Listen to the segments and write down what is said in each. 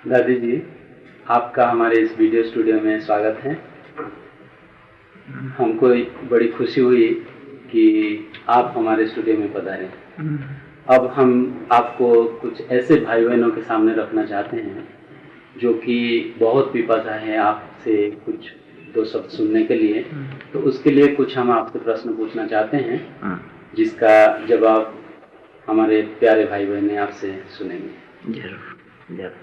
दादी जी, आपका हमारे इस वीडियो स्टूडियो में स्वागत है। हमको बड़ी खुशी हुई कि आप हमारे स्टूडियो में पधारे। अब हम आपको कुछ ऐसे भाई बहनों के सामने रखना चाहते हैं जो कि बहुत पिपासा है आपसे कुछ दो शब्द सुनने के लिए। तो उसके लिए कुछ हम आपसे प्रश्न पूछना चाहते हैं जिसका जवाब हमारे प्यारे भाई बहन आपसे सुनेंगे। जरूर जरूर।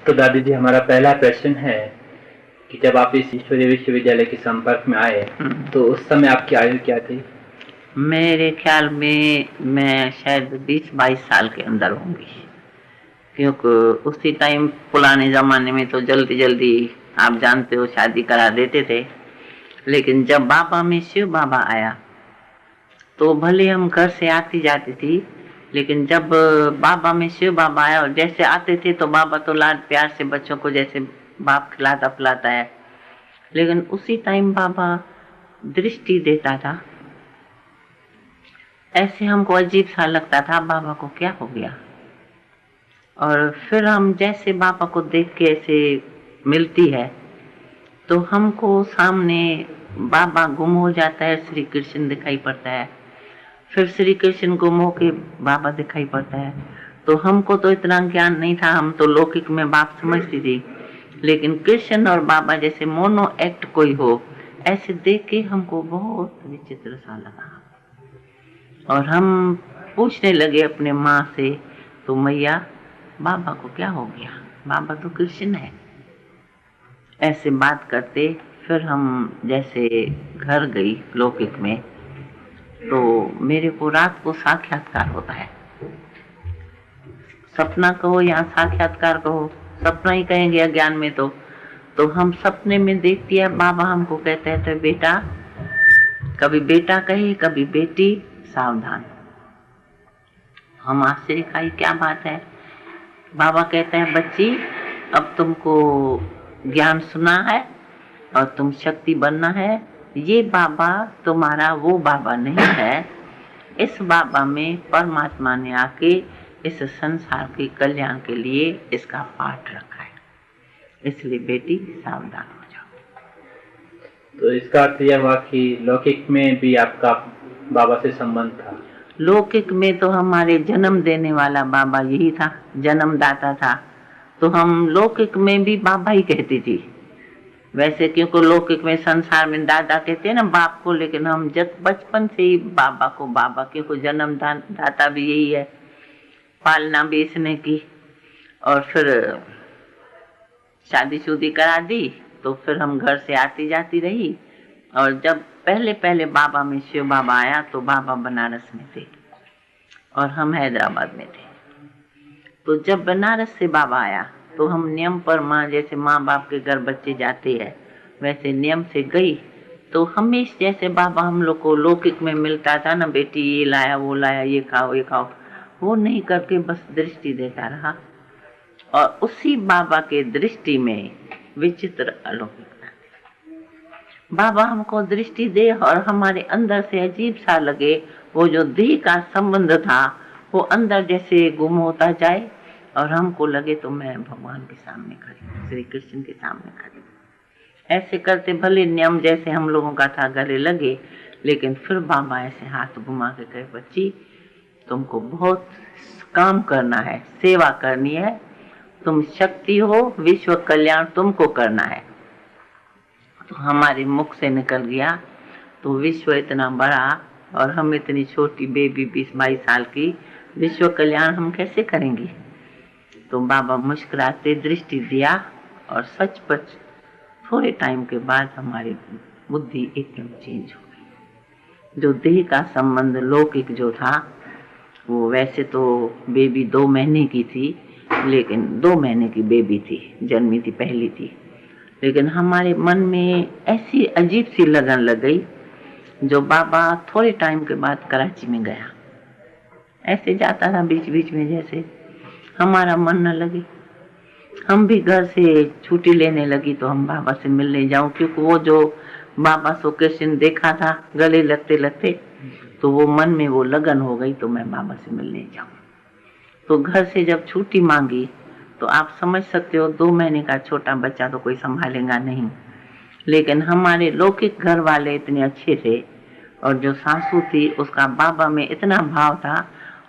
तो दादी जी, हमारा पहला प्रश्न है कि जब आप इस ईश्वरीय विश्वविद्यालय के संपर्क में आए तो उस समय आपकी आयु क्या थी? मेरे ख्याल में मैं शायद 20-22 साल के अंदर होंगी, क्योंकि उसी टाइम पुराने ज़माने में तो जल्दी जल्दी आप जानते हो शादी करा देते थे। लेकिन जब बाबा में शिव बाबा आया तो भले हम घर से आती जाती थी, लेकिन जब बाबा में शिव बाबा आया और जैसे आते थे तो बाबा तो लाड प्यार से बच्चों को जैसे बाप खिलाता पिलाता है, लेकिन उसी टाइम बाबा दृष्टि देता था। ऐसे हमको अजीब सा लगता था, बाबा को क्या हो गया। और फिर हम जैसे बाबा को देख के ऐसे मिलती है तो हमको सामने बाबा गुम हो जाता है, श्री कृष्ण दिखाई पड़ता है। फिर श्री कृष्ण गुम होके बाबा दिखाई पड़ता है। तो हमको तो इतना ज्ञान नहीं था, हम तो लौकिक में बाप समझती थी, लेकिन कृष्ण और बाबा जैसे मोनो एक्ट कोई हो, ऐसे देख के हमको बहुत विचित्र सा लगा। और हम पूछने लगे अपने माँ से, तो मैया बाबा को क्या हो गया, बाबा तो कृष्ण है। ऐसे बात करते फिर हम जैसे घर गई लौकिक में, तो मेरे को रात को साक्षात्कार होता है। सपना कहो या साक्षात्कार कहो, सपना ही कहेंगे अज्ञान में। तो हम सपने में देखती है बाबा हमको कहते हैं, तो बेटा, कभी बेटा कहे कभी बेटी, सावधान। हम आश्चर्य खाई क्या बात है। बाबा कहते हैं, बच्ची अब तुमको ज्ञान सुना है और तुम शक्ति बनना है। ये बाबा तुम्हारा वो बाबा नहीं है, इस बाबा में परमात्मा ने आके इस संसार के कल्याण के लिए इसका पाठ रखा है, इसलिए बेटी सावधान हो जाओ। तो इसका अर्थ यह हुआ कि लौकिक में भी आपका बाबा से संबंध था? लौकिक में तो हमारे जन्म देने वाला बाबा यही था, जन्मदाता था। तो हम लौकिक में भी बाबा ही कहती थी वैसे, क्योंकि लौकिक में संसार में दादा कहते हैं ना बाप को, लेकिन हम जब बचपन से ही बाबा को बाबा, क्योंकि जन्म दाता भी यही है, पालना भी इसने की। और फिर शादी करा दी तो फिर हम घर से आती जाती रही। और जब पहले पहले बाबा में शिव बाबा आया तो बाबा बनारस में थे और हम हैदराबाद में थे। तो जब बनारस से बाबा आया तो हम नियम पर, माँ जैसे माँ बाप के घर बच्चे जाते हैं वैसे नियम से गई। तो हमेशा जैसे बाबा हम लोग को लौकिक में मिलता था ना, बेटी ये लाया वो लाया, ये खाओ ये खाओ, वो नहीं करके बस दृष्टि देता रहा। और उसी बाबा के दृष्टि में विचित्र अलौकिकता थी। बाबा हमको दृष्टि दे और हमारे अंदर से अजीब सा लगे, वो जो देह का संबंध था वो अंदर जैसे गुम होता जाए और हमको लगे तो मैं भगवान के सामने खड़ी हूँ, श्री कृष्ण के सामने खड़ी हूँ। ऐसे करते भले नियम जैसे हम लोगों का था गले लगे, लेकिन फिर बाबा ऐसे हाथ घुमा के कहे, बच्ची तुमको बहुत काम करना है, सेवा करनी है, तुम शक्ति हो, विश्व कल्याण तुमको करना है। तो हमारे मुख से निकल गया, तो विश्व इतना बड़ा और हम इतनी छोटी बेबी 20-22 साल की, विश्व कल्याण हम कैसे करेंगे। तो बाबा मुस्कुराते दृष्टि दिया और सचपच थोड़े टाइम के बाद हमारी बुद्धि एकदम चेंज हो गई। जो देह का संबंध लौकिक जो था, वो वैसे तो बेबी 2 महीने की थी, लेकिन 2 महीने की बेबी थी, जन्मी थी, पहली थी, लेकिन हमारे मन में ऐसी अजीब सी लगन लग गई। जो बाबा थोड़े टाइम के बाद कराची में गया, ऐसे जाता था बीच बीच में, जैसे हमारा मन न लगे, हम भी घर से छुट्टी लेने लगी तो हम बाबा से मिलने जाऊं, क्योंकि वो जो बाबा सो कृष्ण देखा था गले लगते लगते, तो वो मन में वो लगन हो गई तो मैं बाबा से मिलने जाऊं। तो घर से जब छुट्टी मांगी तो आप समझ सकते हो 2 महीने का छोटा बच्चा तो कोई संभालेगा नहीं। लेकिन हमारे लौकिक घर वाले इतने अच्छे थे, और जो सासू थी उसका बाबा में इतना भाव था,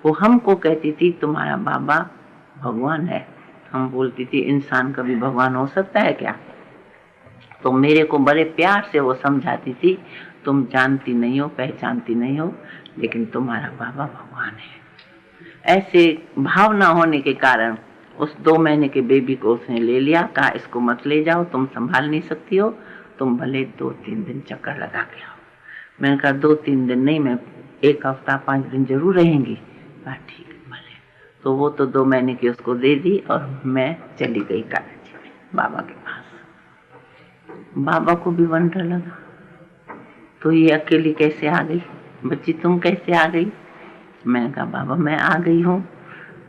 वो हमको कहती थी तुम्हारा बाबा भगवान है। हम बोलती थी इंसान कभी भगवान हो सकता है क्या? तो मेरे को बड़े प्यार से वो समझाती थी, तुम जानती नहीं हो, पहचानती नहीं हो, लेकिन तुम्हारा बाबा भगवान है। ऐसे भावना होने के कारण उस 2 महीने के बेबी को उसने ले लिया, कहा इसको मत ले जाओ, तुम संभाल नहीं सकती हो, तुम भले 2-3 दिन चक्कर लगा के आओ। मैंने कहा 2-3 दिन नहीं, मैं 1 हफ्ता 5 दिन जरूर रहेंगी। कहा ठीक है भले। तो वो तो 2 महीने की उसको दे दी और मैं चली गई कराची में बाबा के पास। बाबा को भी वंडर लगा, तो ये अकेली कैसे आ गई? बच्ची तुम कैसे आ गई? मैंने कहा बाबा मैं आ गई हूँ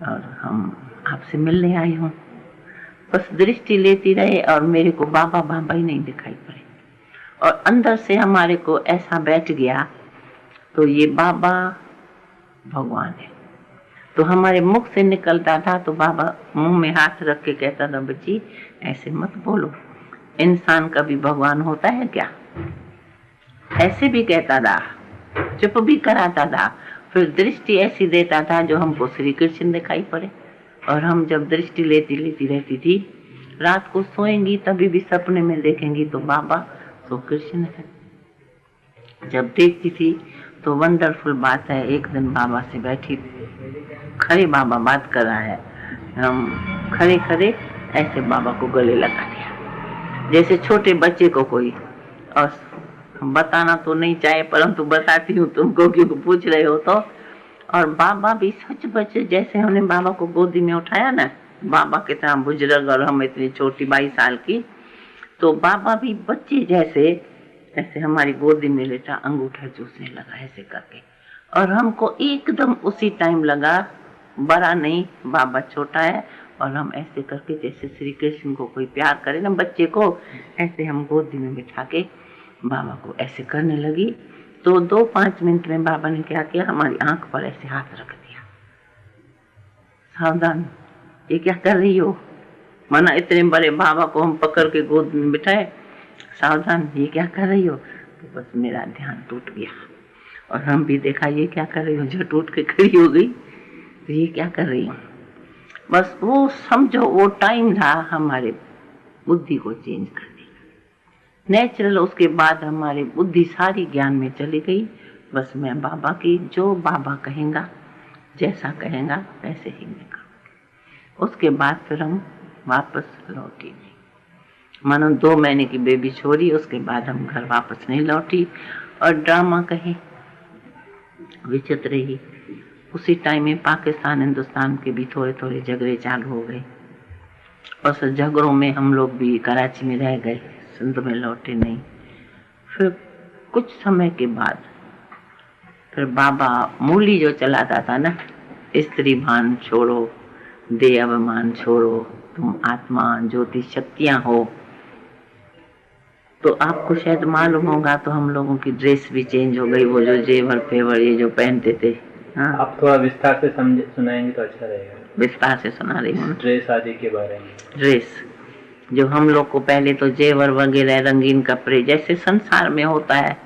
और हम आपसे मिलने आई हूँ। बस दृष्टि लेती रहे और मेरे को बाबा बाबा ही नहीं दिखाई पड़े, और अंदर से हमारे को ऐसा बैठ गया तो ये बाबा भगवान है। तो हमारे मुख से निकलता था तो बाबा मुंह में हाथ रख के कहता था बच्ची ऐसे मत बोलो, इंसान कभी भगवान होता है क्या? ऐसे भी कहता था, चुप भी कराता था, फिर दृष्टि ऐसी देता था जो हमको श्री कृष्ण दिखाई पड़े। और हम जब दृष्टि लेती रहती थी, रात को सोएंगी तभी भी सपने में देखेंगी तो बाबा तो कृष्ण है। जब देखती थी तो वंडरफुल बात है, एक दिन बाबा से बैठी, खड़े बाबा बात कर रहा है, हम खड़े खड़े ऐसे बाबा को गले लगा दिया जैसे छोटे बच्चे को कोई। और बताना तो नहीं चाहे परंतु बताती हूँ तुमको क्योंकि पूछ रहे हो तो। और बाबा भी सच बच्चे जैसे हमने बाबा को गोदी में उठाया ना, बाबा कितना बुजुर्ग और हम इतनी छोटी 22 साल की, तो बाबा भी बच्चे जैसे ऐसे हमारी गोदी में लेटा अंगूठा चूसने लगा ऐसे करके। और हमको एकदम उसी टाइम लगा बड़ा नहीं, बाबा छोटा है, और हम ऐसे करके जैसे श्री कृष्ण को कोई प्यार करे ना बच्चे को, ऐसे हम गोदी में बिठा के बाबा को ऐसे करने लगी। तो 2-5 मिनट में बाबा ने क्या किया, हमारी आंख पर ऐसे हाथ रख दिया, सावधान ये क्या कर रही हो? माना इतने बड़े बाबा को हम पकड़ के गोद में बिठाए, सावधान ये क्या कर रही हो? तो बस मेरा ध्यान टूट गया और हम भी देखा ये क्या कर रही हो, जो टूट के खड़ी हो गई, तो ये क्या कर रही हो? बस वो समझो वो टाइम था हमारे बुद्धि को चेंज करने का, नेचुरल। उसके बाद हमारी बुद्धि सारी ज्ञान में चली गई। बस मैं बाबा की जो बाबा कहेगा, जैसा कहेगा वैसे ही मैं करूँगी। उसके बाद फिर हम वापस लौटी नहीं, मानो 2 महीने की बेबी छोड़ी, उसके बाद हम घर वापस नहीं लौटी। और ड्रामा कहे विचित्र ही, उसी टाइम में पाकिस्तान हिंदुस्तान के भी थोड़े थोड़े झगड़े चालू हो गए। उस झगड़ों में हम लोग भी कराची में रह गए, सिंध में लौटे नहीं। फिर कुछ समय के बाद फिर बाबा मूली जो चलाता था ना, स्त्री भान छोड़ो, देह अभिमान छोड़ो, तुम आत्मा ज्योति शक्तियां हो। तो आपको शायद मालूम होगा, तो हम लोगों की ड्रेस भी चेंज हो गई, वो जो जेवर फेवर ये जो पहनते थे। हाँ, आप थोड़ा विस्तार से सुनाएंगे तो अच्छा रहेगा। विस्तार से सुना रही हूँ। ड्रेस आदि के बारे में। ड्रेस जो हम लोग को पहले तो जेवर वगैरह रंगीन कपड़े जैसे संसार में होता है,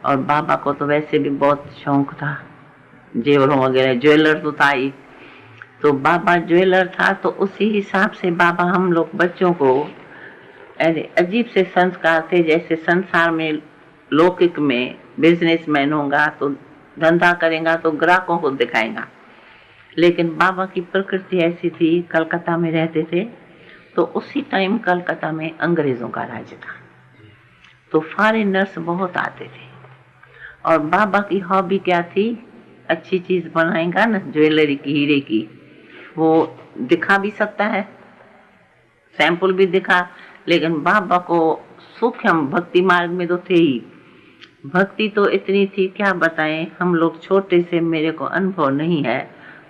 और बाबा को तो वैसे भी बहुत शौक था जेवरों वगैरह, ज्वेलर तो था ही। तो बाबा ज्वेलर था, तो उसी हिसाब से बाबा हम लोग बच्चों को अजीब से संस्कार थे। जैसे संसार में लौकिक में बिजनेसमैन होगा तो धंधा करेगा तो ग्राहकों को दिखाएगा, लेकिन बाबा की प्रकृति ऐसी थी, कलकत्ता में रहते थे, तो उसी टाइम कलकत्ता में अंग्रेजों का राज था, तो फॉरेनर्स बहुत आते थे। और बाबा की हॉबी क्या थी, अच्छी चीज बनाएगा ना ज्वेलरी की, हीरे की, वो दिखा भी सकता है, सैंपल भी दिखा, लेकिन बाबा को सूक्ष्म भक्ति मार्ग में तो थे ही। भक्ति तो इतनी थी क्या बताएं, हम लोग छोटे से, मेरे को अनुभव नहीं है,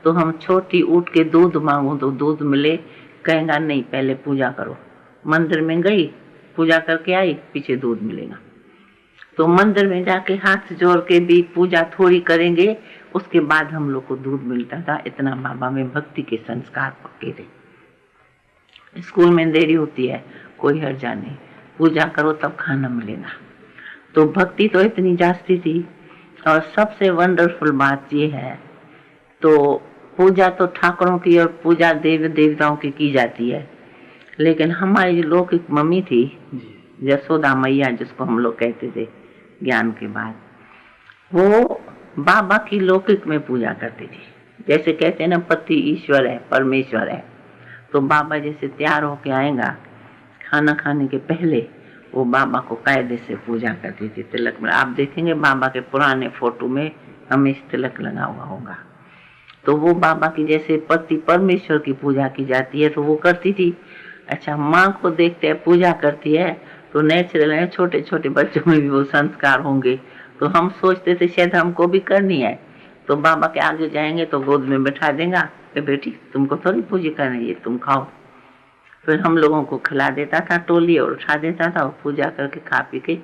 तो हम छोटी उठ के दूध मांगो तो दूध मिले, कहेगा नहीं पहले पूजा करो। मंदिर में गई, पूजा करके आई, पीछे दूध मिलेगा। तो मंदिर में जाके हाथ जोड़ के भी पूजा थोड़ी करेंगे, उसके बाद हम लोग को दूध मिलता था। इतना बाबा में भक्ति के संस्कार पक्के थे। स्कूल में देरी होती है, कोई हर्जा नहीं, पूजा करो तब खाना मिलेगा। तो भक्ति तो इतनी जास्ती थी। और सबसे वंडरफुल बात ये है, तो पूजा तो ठाकुरों की और पूजा देव देवताओं की जाती है, लेकिन हमारी जो लौकिक मम्मी थी यशोदा मैया, जिसको हम लोग कहते थे ज्ञान के बाद, वो बाबा की लौकिक में पूजा करती थी। जैसे कहते हैं ना, पति ईश्वर है, परमेश्वर है, तो बाबा जैसे तैयार होके आएगा, खाना खाने के पहले वो बाबा को कायदे से पूजा करती थी। तिलक में आप देखेंगे बाबा के पुराने फोटो में हमेशा तिलक लगा हुआ होगा। तो वो बाबा की जैसे पति परमेश्वर की पूजा की जाती है तो वो करती थी। अच्छा, माँ को देखते हैं पूजा करती है तो नेचुरल है, छोटे छोटे बच्चों में भी वो संस्कार होंगे। तो हम सोचते थे शायद हमको भी करनी है, तो बाबा के आगे जाएंगे तो गोद में बैठा देगा कि बेटी तुमको थोड़ी पूजा करनी है, तुम खाओ। फिर हम लोगों को खिला देता था टोली और उठा देता था, और पूजा करके खा पी के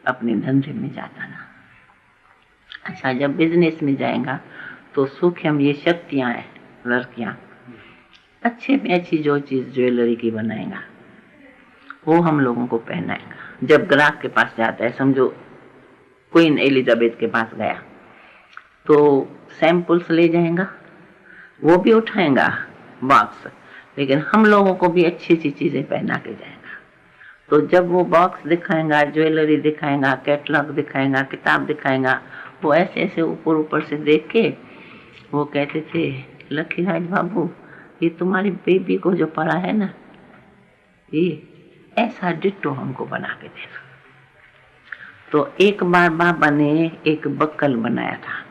अपने धंधे में जाता था। अच्छा, जब बिजनेस में जाएगा तो सूक्ष्म ये शक्तियां हैं, लड़कियां अच्छे में अच्छी जो चीज ज्वेलरी की बनाएगा वो हम लोगों को पहनाएगा। जब ग्राहक के पास जाता है, समझो क्वीन एलिजाबेथ के पास गया तो सैंपल्स ले जाएगा, वो भी उठाएगा बॉक्स, लेकिन हम लोगों को भी अच्छी अच्छी चीजें पहना के जाएगा। तो जब वो बॉक्स दिखाएगा, ज्वेलरी दिखाएगा, कैटलॉग दिखाएगा, किताब दिखाएगा, वो ऐसे ऐसे ऊपर ऊपर से देख के वो कहते थे, लखीराज बाबू ये तुम्हारी बेबी को जो पड़ा है ना, ये ऐसा डिट्टो हमको बना के देना। तो एक बार बाबा ने एक बक्कल बनाया था।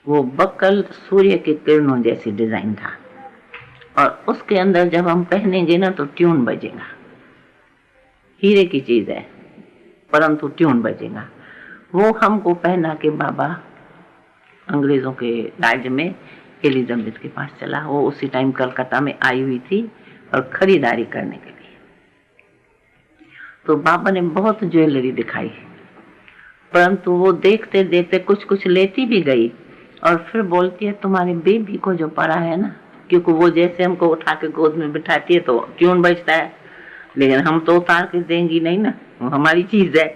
वो बक्कल सूर्य के किरणों जैसी डिजाइन था, और उसके अंदर जब हम पहनेंगे ना तो ट्यून बजेगा। हीरे की चीज है परंतु ट्यून बजेगा। वो हमको पहना के बाबा अंग्रेजों के राज्य में एलिजाबेथ के पास चला। वो उसी टाइम कलकत्ता में आई हुई थी और खरीदारी करने के लिए। तो बाबा ने बहुत ज्वेलरी दिखाई, परंतु वो देखते देखते कुछ कुछ लेती भी गई, और फिर बोलती है तुम्हारे बेबी को जो पड़ा है ना, क्योंकि वो जैसे हमको उठा के गोद में बिठाती है तो ट्यून बजता है, लेकिन हम तो उतार के देंगी नहीं ना, वो हमारी चीज है।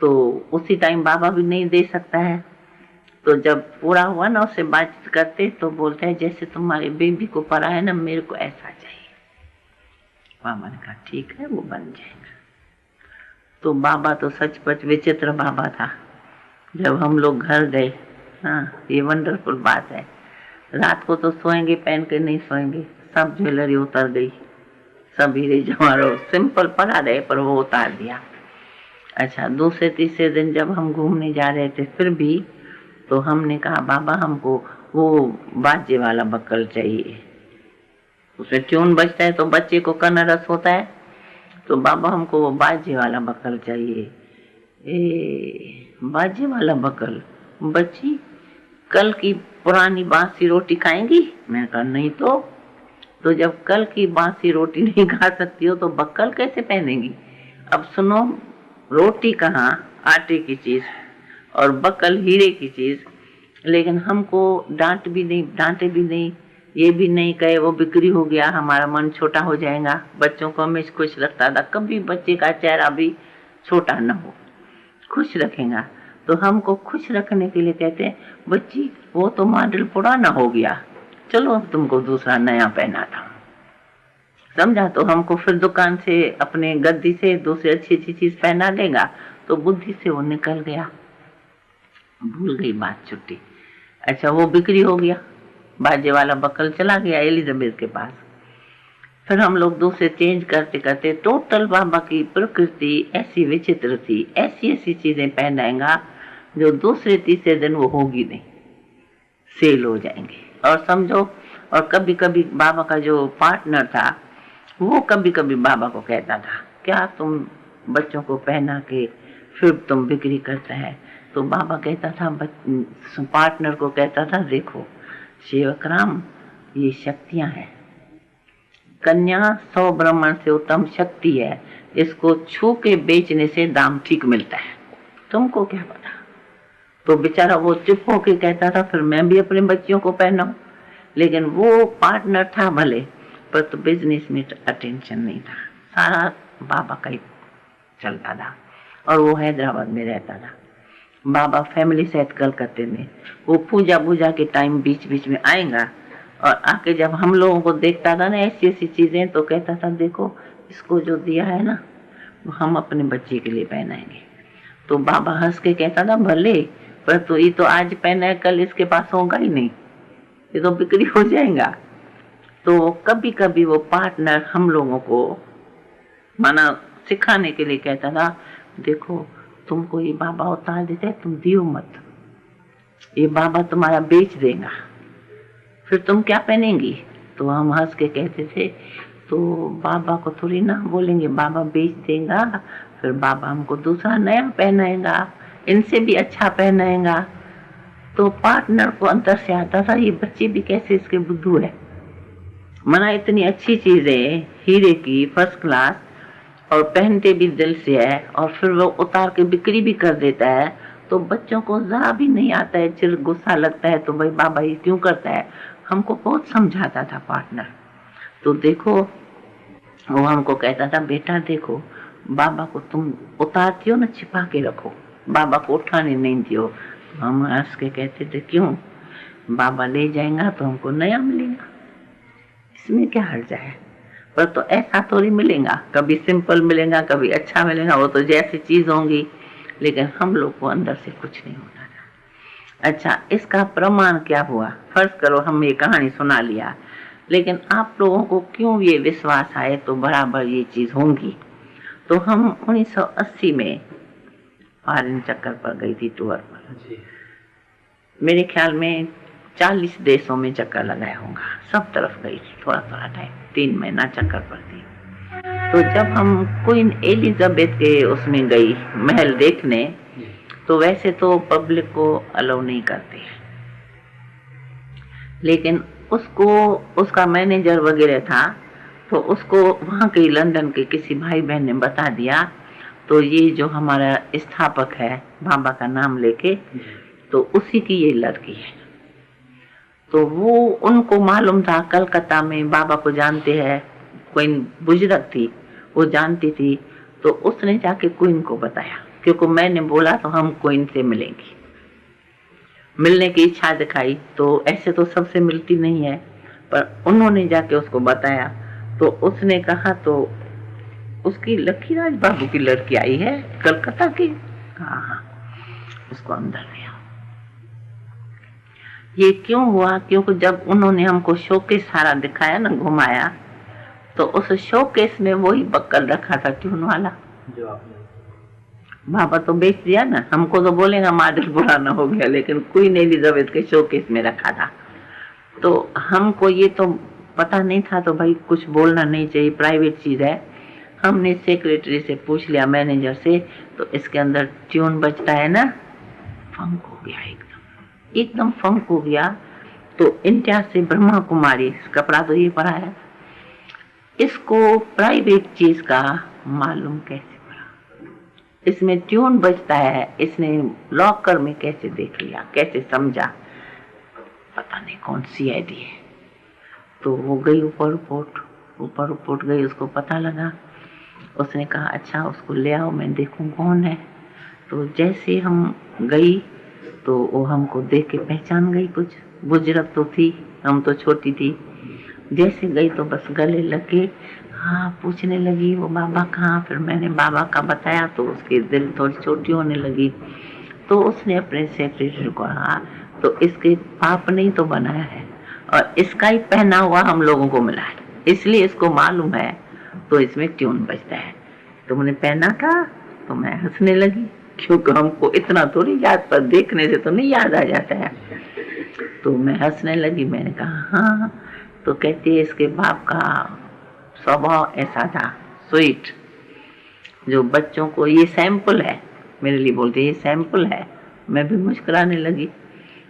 तो उसी टाइम बाबा भी नहीं दे सकता है। तो जब पूरा हुआ ना, उससे बातचीत करते तो बोलते हैं जैसे तुम्हारे बेबी को पड़ा है ना, मेरे को ऐसा चाहिए। बाबा ने कहा ठीक है, वो बन जाएगा। तो बाबा तो सचपच विचित्र बाबा था। जब हम लोग घर गए, हाँ ये वंडरफुल बात है, रात को तो सोएंगे पहन के नहीं सोएंगे, सब ज्वेलरी उतर गई, सब हीरे जवाहरात सिंपल पड़ा रहे पर वो उतार दिया। अच्छा, दूसरे तीसरे दिन जब हम घूमने जा रहे थे फिर भी, तो हमने कहा बाबा हमको वो बाजे वाला बक्कल चाहिए, उसमें ट्यून बजता है तो बच्चे को कनरस होता है, तो बाबा हमको वो बाजे वाला बक्कल चाहिए। बाजे वाला बक्कल? बच्ची कल की पुरानी बासी रोटी खाएंगी? मैंने कहा नहीं तो जब कल की बासी रोटी नहीं खा सकती हो तो बक्कल कैसे पहनेगी? अब सुनो, रोटी कहाँ आटे की चीज और बक्कल हीरे की चीज, लेकिन हमको डांटे भी नहीं, ये भी नहीं कहे वो बिक्री हो गया, हमारा मन छोटा हो जाएगा। बच्चों को हमेशा खुश रखता था, कभी बच्चे का चेहरा भी छोटा न हो, खुश रखेगा। तो हमको खुश रखने के लिए कहते हैं बच्ची वो तो मॉडल पुराना हो गया, चलो अब तुमको दूसरा नया पहना था, समझा। तो हमको फिर दुकान से अपने गद्दी से दूसरी अच्छी अच्छी चीज पहना देगा, तो बुद्धि से वो निकल गया, भूल गई बात छुट्टी। अच्छा, वो बिक्री हो गया, बाजे वाला बक्कल चला गया एलिजाबेथ के पास। फिर हम लोग दूसरे चेंज करते करते टोटल बाबा की प्रकृति ऐसी विचित्र थी, ऐसी ऐसी चीजें पहनाएगा जो दूसरे तीसरे दिन वो होगी नहीं, सेल हो जाएंगे। और समझो, और कभी कभी बाबा का जो पार्टनर था वो कभी कभी बाबा को कहता था क्या तुम बच्चों को पहना के फिर तुम बिक्री करता है? तो बाबा कहता था, पार्टनर को कहता था देखो सेवक राम, ये शक्तियां हैं, कन्या 100 ब्राह्मण से उत्तम शक्ति है, इसको छू के बेचने से दाम ठीक मिलता है। तुमको क्या पता। तो बेचारा वो चुप होके कहता था, फिर मैं भी अपने बच्चियों को पहनाऊं। लेकिन वो पार्टनर था भले, पर तो बिजनेस में अटेंशन नहीं था, सारा बाबा का ही चलता था। और वो हैदराबाद में रहता था। बाबा फैमिली सेट कलकत्ते में, वो पूजा पूजा के टाइम बीच बीच में आएगा और आके जब हम लोगों को देखता था ना ऐसी ऐसी चीजें, तो कहता था देखो इसको जो दिया है ना वो हम अपने बच्चे के लिए पहनाएंगे। तो बाबा हंस के कहता था भले, पर तो ये तो आज पहना है कल इसके पास होगा ही नहीं, ये तो बिक्री हो जाएगा। तो कभी कभी वो पार्टनर हम लोगों को माना सिखाने के लिए कहता था, देखो तुमको ये बाबा उतार देता है, तुम दियो मत, ये बाबा तुम्हारा बेच देगा, फिर तुम क्या पहनेंगी। तो हम हंस के कहते थे, तो बाबा को थोड़ी ना बोलेंगे, बाबा बेच देगा, फिर बाबा हमको दूसरा नया पहनाएगा, इनसे भी अच्छा पहनाएगा। तो पार्टनर को अंदर से आता था ये बच्चे भी कैसे इसके बुद्धू है, मना इतनी अच्छी चीजें हीरे की फर्स्ट क्लास और पहनते भी दिल से है, और फिर वो उतार के बिक्री भी कर देता है। तो बच्चों को जरा भी नहीं आता है, चिर गुस्सा लगता है, तो भाई बाबा ये क्यों करता है। हमको बहुत समझाता था पार्टनर। तो देखो वो हमको कहता था, बेटा देखो बाबा को तुम उतारती हो ना, छिपा के रखो, बाबा को उठाने नहीं दियो। हम हंस के कहते थे क्यों, बाबा ले जाएगा तो हमको नया मिलेगा, इसमें क्या हर्ज है। पर तो ऐसा थोड़ी मिलेगा, कभी सिंपल मिलेगा कभी अच्छा मिलेगा, वो तो जैसी चीज होंगी, लेकिन हम लोग को अंदर से कुछ नहीं होता था। अच्छा, इसका प्रमाण क्या हुआ, फर्ज करो हम ये कहानी सुना लिया, लेकिन आप लोगों को क्यों ये विश्वास आए तो बराबर ये चीज होंगी। तो हम 1980 में फॉरेन चक्कर पर गई थी टूर पर, मेरे ख्याल में 40 देशों में चक्कर लगाया होगा, सब तरफ गई थी थोड़ा थोड़ा टाइम, 3 महीना चक्कर पर थी। तो जब हम क्वीन एलिजाबेथ के उसमें गई महल देखने, तो वैसे तो पब्लिक को अलाउ नहीं करते, लेकिन उसको उसका मैनेजर वगैरह था, तो उसको वहाँ के लंदन के किसी भाई बहन ने बता दिया। तो ये जो हमारा स्थापक है बाबा का नाम लेके, तो उसी की ये लड़की है। तो वो उनको मालूम था कलकत्ता में बाबा को जानते हैं, क्वीन बुजुर्ग थी वो जानती थी। तो उसने जाके क्वीन को बताया, क्योंकि मैंने बोला तो हम क्वीन से मिलेंगे, मिलने की इच्छा दिखाई। तो ऐसे तो सबसे मिलती नहीं है, पर उन्होंने जाके उसको बताया। तो उसने कहा तो उसकी लकीराज बाबू की लड़की आई है कलकत्ता की, हाँ, उसको अंदर लिया। ये क्यों हुआ, क्योंकि जब उन्होंने हमको शोकेस सारा दिखाया ना, घुमाया, तो उस शोकेस में वही बक्कल रखा था ट्यून वाला जो आपने बाबा तो बेच दिया ना, हमको तो बोलेगा मॉडल पुराना हो गया, लेकिन क्वीन एलिजाबेथ के शोकेस में रखा था। तो हमको ये तो पता नहीं था, तो भाई कुछ बोलना नहीं चाहिए, प्राइवेट चीज है। हमने सेक्रेटरी से पूछ लिया, मैनेजर से, तो इसके अंदर ट्यून बजता है ना, फंक हो गया, एकदम फंक हो गया। तो इंडिया से ब्रह्मा कुमारी, कपड़ा तो ये पड़ा है, इसको प्राइवेट चीज का मालूम कैसे पड़ा, इसमें ट्यून बजता है, इसने लॉकर में कैसे देख लिया, कैसे समझा, पता नहीं कौन सी आईडी है। तो वो गई ऊपर रिपोर्ट गई, उसको पता लगा। उसने कहा अच्छा उसको ले आओ, मैं देखूं कौन है। तो जैसे हम गई तो वो हमको देख के पहचान गई, कुछ बुजुर्ग तो थी, हम तो छोटी थी। जैसे गई तो बस गले लगे, हाँ पूछने लगी वो बाबा कहाँ। फिर मैंने बाबा का बताया तो उसकी दिल थोड़ी छोटी होने लगी। तो उसने अपने सेक्रेटरी को कहा, तो इसके पाप नहीं तो बनाया है, और इसका ही पहना हुआ हम लोगों को मिला है, इसलिए इसको मालूम है, तो इसमें ट्यून बजता है। तुमने पहना था, तो मैं हंसने लगी, क्योंकि हमको इतना थोड़ी याद, पर देखने से तो नहीं याद आ जाता है। तो मैं हंसने लगी, मैंने कहा हाँ। तो कहती है इसके बाप का स्वभाव ऐसा था, स्वीट, जो बच्चों को, ये सैंपल है, मेरे लिए बोलते ये सैंपल है। मैं भी मुस्कुराने लगी,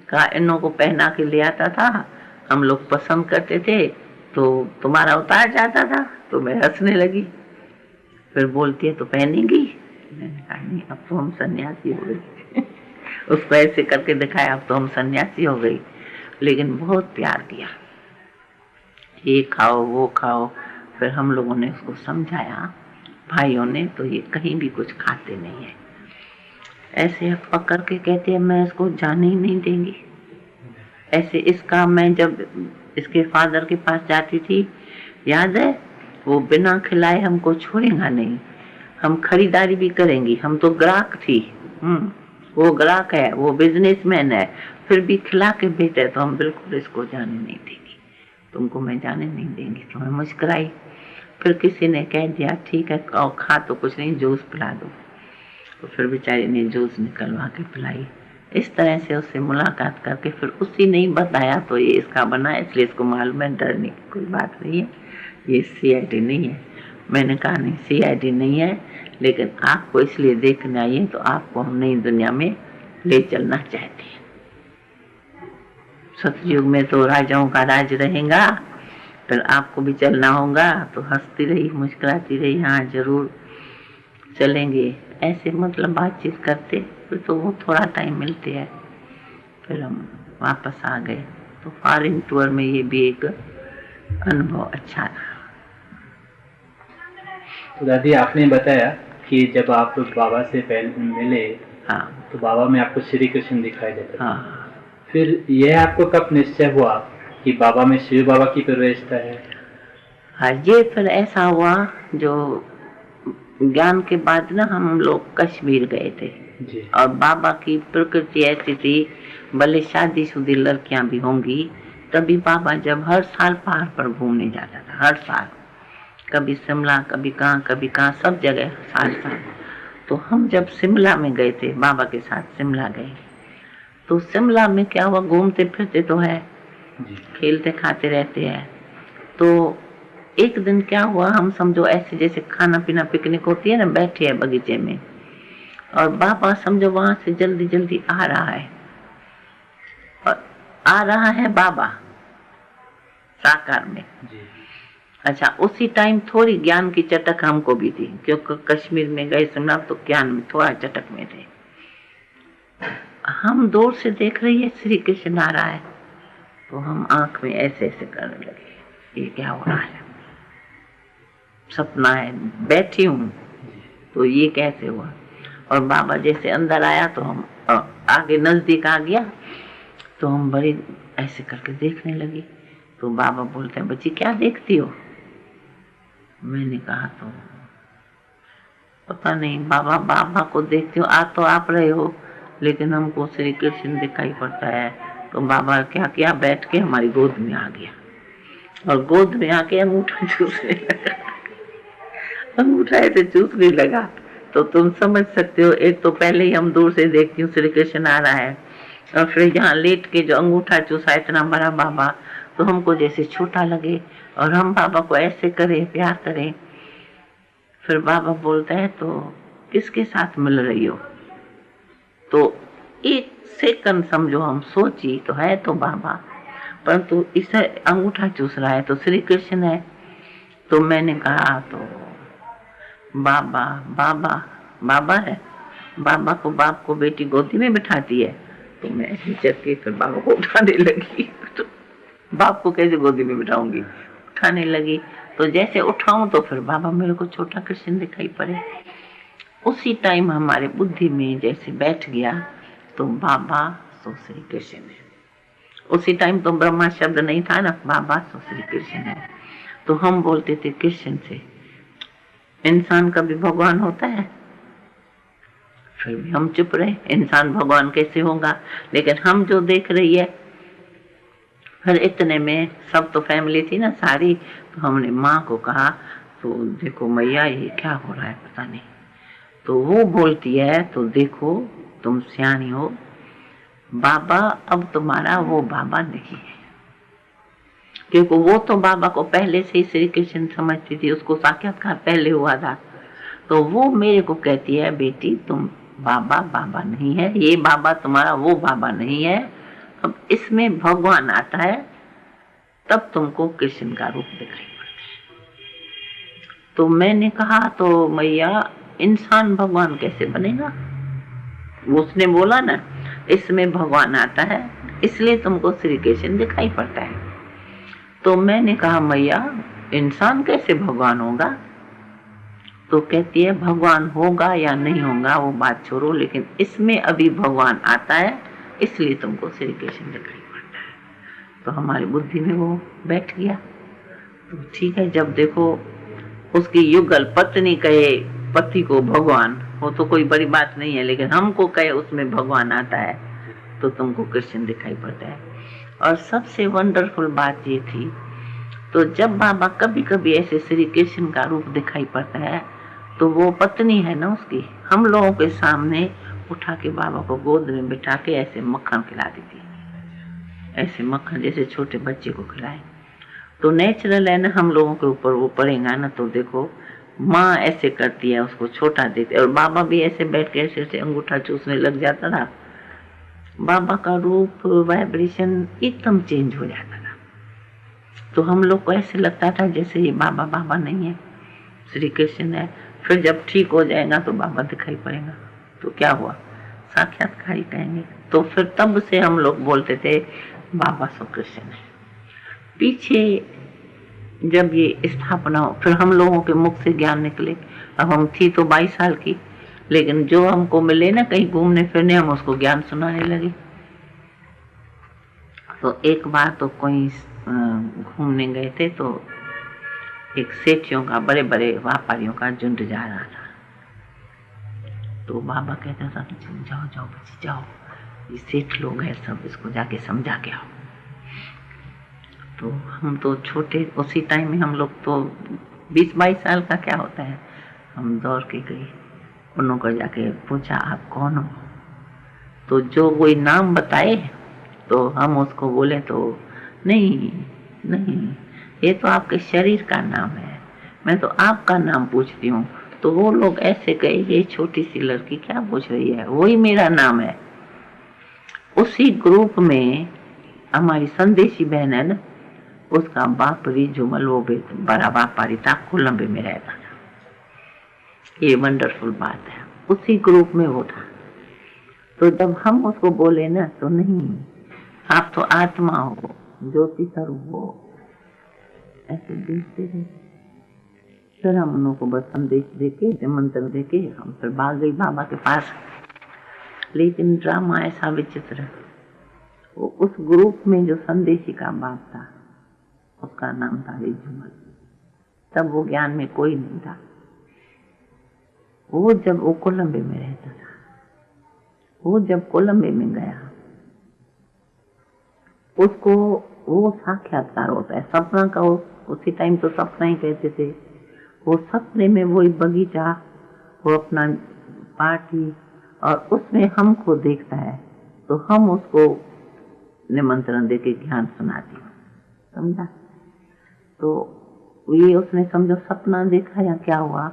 कहा इन्हों को पहना के ले आता था, हम लोग पसंद करते थे, तो तुम्हारा उतार जाता था। तो मैं हंसने लगी। फिर बोलती है तो पहनेगी, मैंने कहा नहीं, अब तो हम सन्यासी हो गए। उसको ऐसे करके दिखाया, अब तो हम सन्यासी हो गई। लेकिन बहुत प्यार किया, ये खाओ वो खाओ। फिर हम लोगों ने उसको समझाया, भाइयों ने, तो ये कहीं भी कुछ खाते नहीं है। ऐसे पकड़ के कहते हैं मैं इसको जाने ही नहीं देंगी। ऐसे इसका, मैं जब इसके फादर के पास जाती थी, याद है, वो बिना खिलाए हमको छोड़ेगा नहीं, हम खरीदारी भी करेंगी। हम तो ग्राहक थी, वो ग्राहक है, वो बिजनेसमैन है, फिर भी खिला के भेजे तो हम बिल्कुल इसको जाने नहीं देंगे, तुमको मैं जाने नहीं देंगी। तो मैं मुस्कुराई। फिर किसी ने कह दिया ठीक है खा तो कुछ नहीं, जूस पिला दो। तो फिर बेचारी ने जूस निकलवा के पिलाई। इस तरह से उससे मुलाकात करके फिर उसी ने बताया, तो ये इसका बना, इसलिए इसको मालूम है, डरने की कोई बात नहीं है, ये CID नहीं है। मैंने कहा नहीं, CID नहीं है, लेकिन आपको इसलिए देखने आई है, तो आपको हम नई दुनिया में ले चलना चाहते हैं। सतयुग में तो राजाओं का राज रहेगा, फिर आपको भी चलना होगा। तो हंसती रही, मुस्कुराती रही, हाँ जरूर चलेंगे। ऐसे मतलब बातचीत करते, फिर तो वो थोड़ा टाइम मिलते है, फिर हम वापस आ गए। तो फॉरेन टूर में ये भी एक अनुभव अच्छा रहा। तो दादी, आपने बताया कि जब आप बाबा से पहले मिले, हाँ तो बाबा में आपको श्री कृष्ण दिखाई देता था। हाँ फिर यह आपको कब निश्चय हुआ कि बाबा में शिव बाबा की प्रवेशता है? हाँ, ये फिर ऐसा हुआ, जो ज्ञान के बाद ना हम लोग कश्मीर गए थे जी। और बाबा की प्रकृति ऐसी थी, भले शादीशुदा लड़कियां भी होंगी, तभी बाबा जब हर साल पहाड़ पर घूमने जाता था, हर साल, कभी शिमला, कभी कहाँ, सब जगह साल। तो हम जब शिमला में गए थे, बाबा के साथ शिमला गए, तो शिमला में क्या हुआ, घूमते फिरते तो है, खेलते खाते रहते हैं। तो एक दिन क्या हुआ, हम समझो ऐसे जैसे खाना पीना पिकनिक होती है ना, बैठे हैं बगीचे में, और बाबा समझो वहां से जल्दी जल्दी आ रहा है, और आ रहा है बाबा साकार में जी। अच्छा, उसी टाइम थोड़ी ज्ञान की चटक हमको भी थी, क्योंकि कश्मीर में गए सुना, तो ज्ञान में थोड़ा चटक में थे। हम दूर से देख रही है श्री कृष्ण आ रहा है, तो हम आंख में ऐसे ऐसे करने लगे, ये क्या हो रहा है, सपना है, बैठी हूँ तो ये कैसे हुआ। और बाबा जैसे अंदर आया तो हम आगे नजदीक आ गया, तो हम बड़ी ऐसे करके देखने लगी। तो बाबा बोलते हैं, बच्ची क्या देखती हो? मैंने कहा तो पता नहीं बाबा, बाबा को देखती हो, आ तो आप रहे हो, लेकिन हमको श्री कृष्ण दिखाई पड़ता है। तो बाबा क्या किया, बैठ के हमारी गोद में आ गया, और गोद में आके अंगूठा चूसने लगा, अंगूठा ऐसे चूसने लगा। तो तुम समझ सकते हो, एक तो पहले ही हम दूर से देखती हूँ श्री कृष्ण आ रहा है, और फिर यहाँ लेट के जो अंगूठा चूसा इतना बड़ा बाबा, तो हमको जैसे छोटा लगे, और हम बाबा को ऐसे करें, प्यार करें। फिर बाबा बोलते हैं, तो किसके साथ मिल रही हो? तो एक सेकंड समझो हम सोची, तो है तो बाबा, परंतु इसे अंगूठा चूस रहा है तो श्री कृष्ण है। तो मैंने कहा, तो बाबा बाबा बाबा है, बाबा को बाप को बेटी गोदी में बिठाती है। तो मैं हिचक के फिर बाबा को उठाने लगी, तो बाप को कैसे गोदी में बिठाऊंगी, उठाने लगी। तो जैसे उठाऊं तो फिर बाबा मेरे को छोटा कृष्ण दिखाई पड़े। उसी टाइम हमारे बुद्धि में जैसे बैठ गया, तो बाबा सो श्री कृष्ण है। उसी टाइम तो ब्रह्मा शब्द नहीं था ना, बाबा सो श्री कृष्ण है। तो हम बोलते थे कृष्ण से, इंसान कभी भगवान होता है? फिर भी हम चुप रहे, इंसान भगवान कैसे होगा। लेकिन हम जो देख रही है, फिर इतने में सब तो फैमिली थी ना सारी, तो हमने माँ को कहा, तो देखो मैया ये क्या हो रहा है पता नहीं। तो वो बोलती है, तो देखो तुम सियानी हो, बाबा अब तुम्हारा वो बाबा नहीं है, क्योंकि वो तो बाबा को पहले से ही श्री कृष्ण समझती थी, उसको साक्षात्कार पहले हुआ था। तो वो मेरे को कहती है, बेटी तुम बाबा बाबा नहीं है, ये बाबा तुम्हारा वो बाबा नहीं है, अब इसमें भगवान आता है, तब तुमको कृष्ण का रूप दिखाई पड़ता है। तो मैंने कहा, तो मैया इंसान भगवान कैसे बनेगा? उसने बोला ना, इसमें भगवान आता है इसलिए तुमको श्री कृष्ण दिखाई पड़ता है। तो मैंने कहा मैया इंसान कैसे भगवान होगा? तो कहती है भगवान होगा या नहीं होगा वो बात छोड़ो, लेकिन इसमें अभी भगवान आता है इसलिए तुमको श्री कृष्ण दिखाई पड़ता है। तो हमारी बुद्धि में वो बैठ गया। तो ठीक है, जब देखो उसकी युगल पत्नी कहे पति को भगवान, वो तो कोई बड़ी बात नहीं है, लेकिन हमको कहे उसमें भगवान आता है तो तुमको कृष्ण दिखाई पड़ता है। और सबसे वंडरफुल बात ये थी, तो जब बाबा कभी कभी ऐसे श्री कृष्ण का रूप दिखाई पड़ता है तो वो पत्नी है ना उसकी, हम लोगों के सामने उठा के बाबा को गोद में बिठा के ऐसे मक्खन खिला देती, ऐसे मक्खन जैसे छोटे बच्चे को खिलाए। तो नेचुरल है ना, हम लोगों के ऊपर वो पड़ेगा ना, तो देखो माँ ऐसे करती है उसको छोटा देती है, और बाबा भी ऐसे बैठ के ऐसे ऐसे अंगूठा चूसने लग जाता था। बाबा का रूप वाइब्रेशन एकदम चेंज हो जाता था। तो हम लोग को ऐसे लगता था जैसे ये बाबा बाबा नहीं है, श्री कृष्ण है। फिर जब ठीक हो जाएगा तो बाबा दिखाई पड़ेगा, तो क्या हुआ, साक्षात्कार ही कहेंगे। तो फिर तब से हम लोग बोलते थे बाबा सो कृष्ण है। पीछे जब ये स्थापना हो, फिर हम लोगों के मुख से ज्ञान निकले। अब हम थी तो 22 साल की, लेकिन जो हमको मिले ना कहीं घूमने फिरने, हम उसको ज्ञान सुनाने लगे। तो एक बार तो कोई घूमने गए थे, तो एक सेठियों का, बड़े बड़े व्यापारियों का झुंड जा रहा था। तो बाबा कहते था जाओ जाओ बच्चे जाओ, ये सेठ लोग हैं सब, इसको जाके समझा के आओ। तो हम तो छोटे, उसी टाइम में हम लोग तो 20-22 साल का क्या होता है, हम दौड़ के गए, उनको जाके पूछा आप कौन हो? तो जो कोई नाम बताए तो हम उसको बोले तो नहीं नहीं, ये तो आपके शरीर का नाम है, मैं तो आपका नाम पूछती हूँ। तो वो लोग ऐसे कहे ये छोटी सी लड़की क्या पूछ रही है, वही मेरा नाम है। उसी ग्रुप में हमारी संदेशी बहन है ना, उसका बाप रिजुमल, वो भी बड़ा व्यापारी था, कोलंबे में रहता था। ये वंडरफुल बात है, उसी ग्रुप में वो था। तो जब हम उसको बोले ना, तो नहीं आप तो आत्मा हो, ज्योति स्वरूप हो, ऐसे देखते रहे। फिर हम उनको बस संदेश देके, निमंत्रण देके हम फिर भाग गई बाबा के पास। लेकिन ड्रामा ऐसा विचित्र, वो उस ग्रुप में जो संदेशी का बाप था उसका नाम था रिजुमल। तब वो ज्ञान में कोई नहीं था। वो जब वो कोलंबे में रहता था, वो जब कोलंबे में गया, उसको वो साक्षात्कार होता है सपना का। उसी टाइम तो सपना ही कहते थे। वो सपने में वही बगीचा, वो अपना पार्टी, और उसमें हमको देखता है, तो हम उसको निमंत्रण देके ज्ञान सुनाती हूँ, समझा? तो ये उसने समझो सपना देखा या क्या हुआ,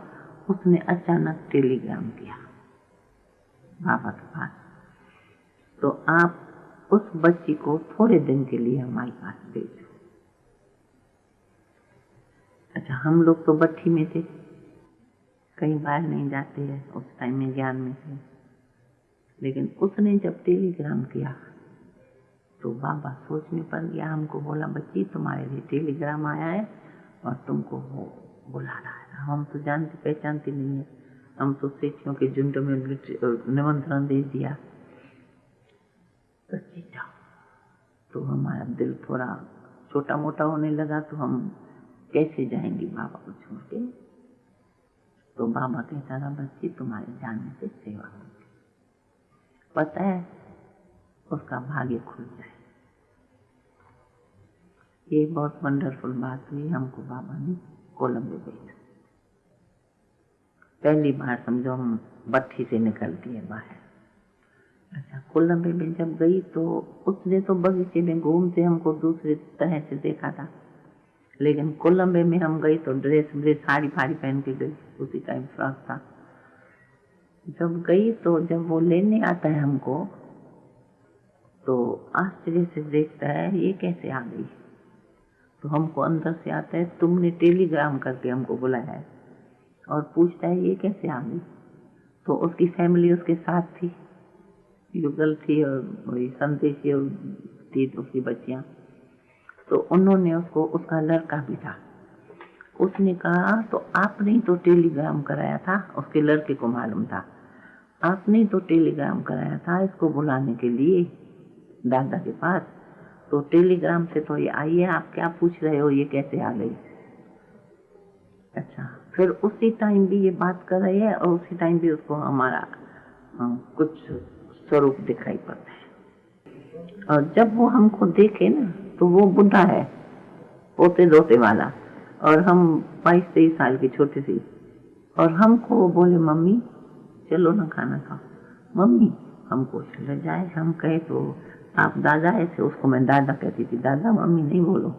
उसने अचानक टेलीग्राम किया बाबा के पास, तो आप उस बच्ची को थोड़े दिन के लिए हमारे पास भेजो। अच्छा, हम लोग तो भट्ठी में थे, कहीं बाहर नहीं जाते हैं, उस टाइम में ज्ञान में थे। लेकिन उसने जब टेलीग्राम किया तो बाबा सोच में पड़ गया, हमको बोला बच्ची तुम्हारे लिए टेलीग्राम आया है और तुमको वो बुला रहा है। हम तो जानती पहचानती नहीं है, हम तो सेठियों के झुंड में निमंत्रण दे दिया, बच्ची जाओ। तो हमारा दिल थोड़ा छोटा मोटा होने लगा, तो हम कैसे जाएंगे बाबा को छोड़ के। तो बाबा कहता था बच्ची तुम्हारे जाने से सेवा होगी, पता है उसका भाग्य खुल जाए। ये बहुत वंडरफुल बात हुई। हमको बाबा ने कोलंबे भेजा। पहली बार समझो हम भट्ठी से निकलती है बाहर। अच्छा, कोलंबे में जब गई तो उसने तो बगीचे में घूमते हमको दूसरे तरह से देखा था, लेकिन कोलंबे में हम गई तो ड्रेस साड़ी फाड़ी पहन के गई, उसी टाइम फ्रॉक था। जब गई तो जब वो लेने आता है हमको, तो आश्चर्य से देखता है ये कैसे आ गई। तो हमको अंदर से आता है तुमने टेलीग्राम करके हमको बुलाया है और पूछता है ये कैसे आ गई। तो उसकी फैमिली उसके साथ थी, युगल थी और वही संदेशी और थी उसकी बच्चियां। तो उन्होंने उसको, उसका लड़का भी था, उसने कहा तो आपने तो टेलीग्राम कराया था, उसके लड़के को मालूम था, आपने तो टेलीग्राम कराया था इसको बुलाने के लिए दादा के पास, तो टेलीग्राम से तो ये आई है, आप क्या पूछ रहे हो ये कैसे आ गई। अच्छा, फिर उसी टाइम भी ये बात कर रही है और उसी टाइम भी उसको हमारा कुछ स्वरूप दिखाई पड़ता है। और जब वो हमको देखे ना तो वो बुढ़ा है, पोते दोते वाला, और हम 22-23 साल की छोटी सी, और हमको वो बोले मम्मी चलो ना खाना खाओ। मम्मी हमको चले जाए, हम कहे तो आप दादा ऐसे, उसको मैं दादा कहती थी, दादा मम्मी नहीं बोलो।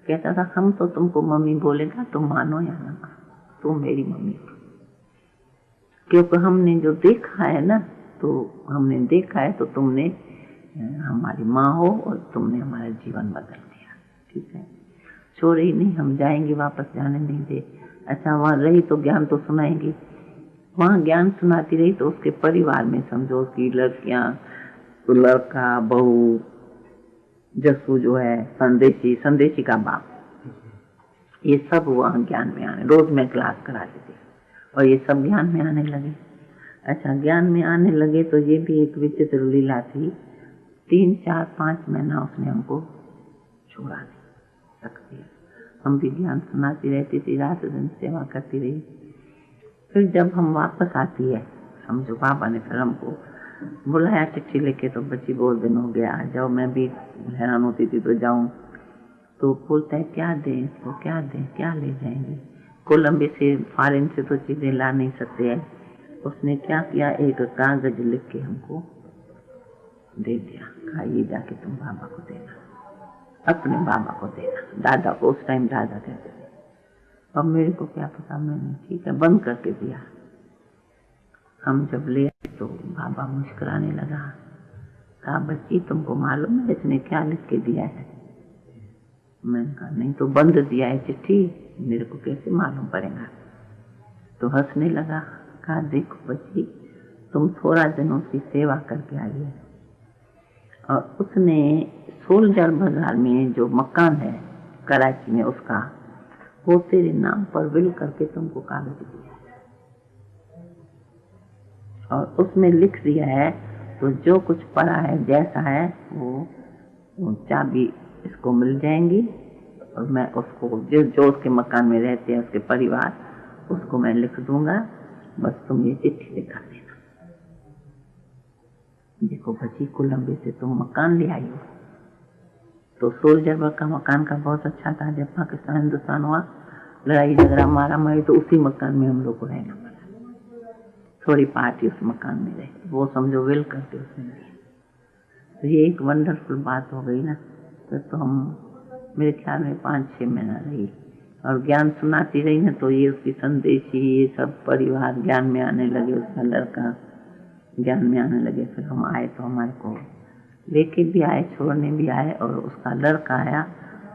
कहता था हम तो तुमको मम्मी बोलेगा तुम मानो या ना मानो, तुम मेरी मम्मी हो, क्योंकि हमने जो देखा है ना, तो हमने देखा है तो तुमने हमारी माँ हो और तुमने हमारा जीवन बदल दिया। ठीक है, छोड़ ही नहीं, हम जाएंगे, वापस जाने नहीं दे। अच्छा, वहाँ रही तो ज्ञान तो सुनाएंगी, वहाँ ज्ञान सुनाती रही तो उसके परिवार में समझो उसकी लड़कियां, तो लड़का, बहू, जस्सू जो है, संदेशी का बाप, ये सब वहाँ ज्ञान में आने, रोज मैं क्लास कराती थी और ये सब ज्ञान में आने लगे। अच्छा, ज्ञान में आने लगे तो ये भी एक विचित्र लीला थी, 3, 4, 5 महीना उसने हमको छोड़ा नहीं रख दिया। हम भी ज्ञान सुनाती रहती थी, रात दिन सेवा करती रही। फिर जब हम वापस आती है, समझो पापा ने फिर हमको बुलाया चिट्ठी लेके, तो बच्ची बहुत दिन हो गया, आ जाओ। मैं भी हैरान होती थी तो जाऊं, तो बोलता है क्या दें इसको, क्या दें, क्या ले जाएंगे। कोलंबे से, फॉरेन से तो चीजें ला नहीं सकते हैं। उसने क्या किया, एक कागज लिख के हमको दे दिया, कहा ये जाके तुम बाबा को देना, अपने बाबा को देना, दादा को, उस टाइम दादा कहते थे। अब मेरे को क्या पता, मैंने ठीक है बंद करके दिया। हम जब ले आए तो बाबा मुस्कुराने लगा, कहा बच्ची तुमको मालूम है इसने क्या लिख के दिया है। मैंने कहा नहीं, तो बंद दिया है चिट्ठी, मेरे को कैसे मालूम पड़ेगा। तो हंसने लगा, कहा देखो बच्ची तुम थोड़ा दिनों की सेवा करके आई है, और उसने सोल्जर बाजार में जो मकान है कराची में, उसका वो तेरे नाम पर विल करके तुमको कागज दिया है, और उसमें लिख दिया है तो जो कुछ पड़ा है जैसा है वो चाबी इसको मिल जाएंगी, और मैं उसको जो उसके मकान में रहते हैं उसके परिवार, उसको मैं लिख दूंगा, बस तुम ये चिट्ठी दिखा देना। देखो बच्ची, कोलंबे से तुम मकान ले आई हो, तो सोल्जर का मकान का बहुत अच्छा था। जब पाकिस्तान हिंदुस्तान हुआ, लड़ाई झगड़ा मारा मारी, तो उसी मकान में हम लोग को रहना पड़ा। थोड़ी पार्टी उस मकान में रही, वो समझो विल करके उसने दिया। तो ये एक वंडरफुल बात हो गई ना। तो हम मेरे ख्याल में 5-6 महीना रही और ज्ञान सुनाती रही ना, तो ये उसकी संदेशी, ये सब परिवार ज्ञान में आने लगे, उसका लड़का ज्ञान में आने लगे। फिर हम आए तो हमारे को लेके भी आए, छोड़ने भी आए, और उसका लड़का आया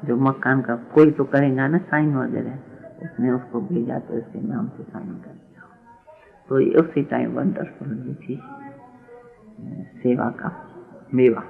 जो मकान का कोई तो करेगा ना साइन वगैरह, उसने उसको भेजा तो इसके नाम से साइन कर दिया। तो ये उसी टाइम वंडरफुल थी सेवा का मेवा।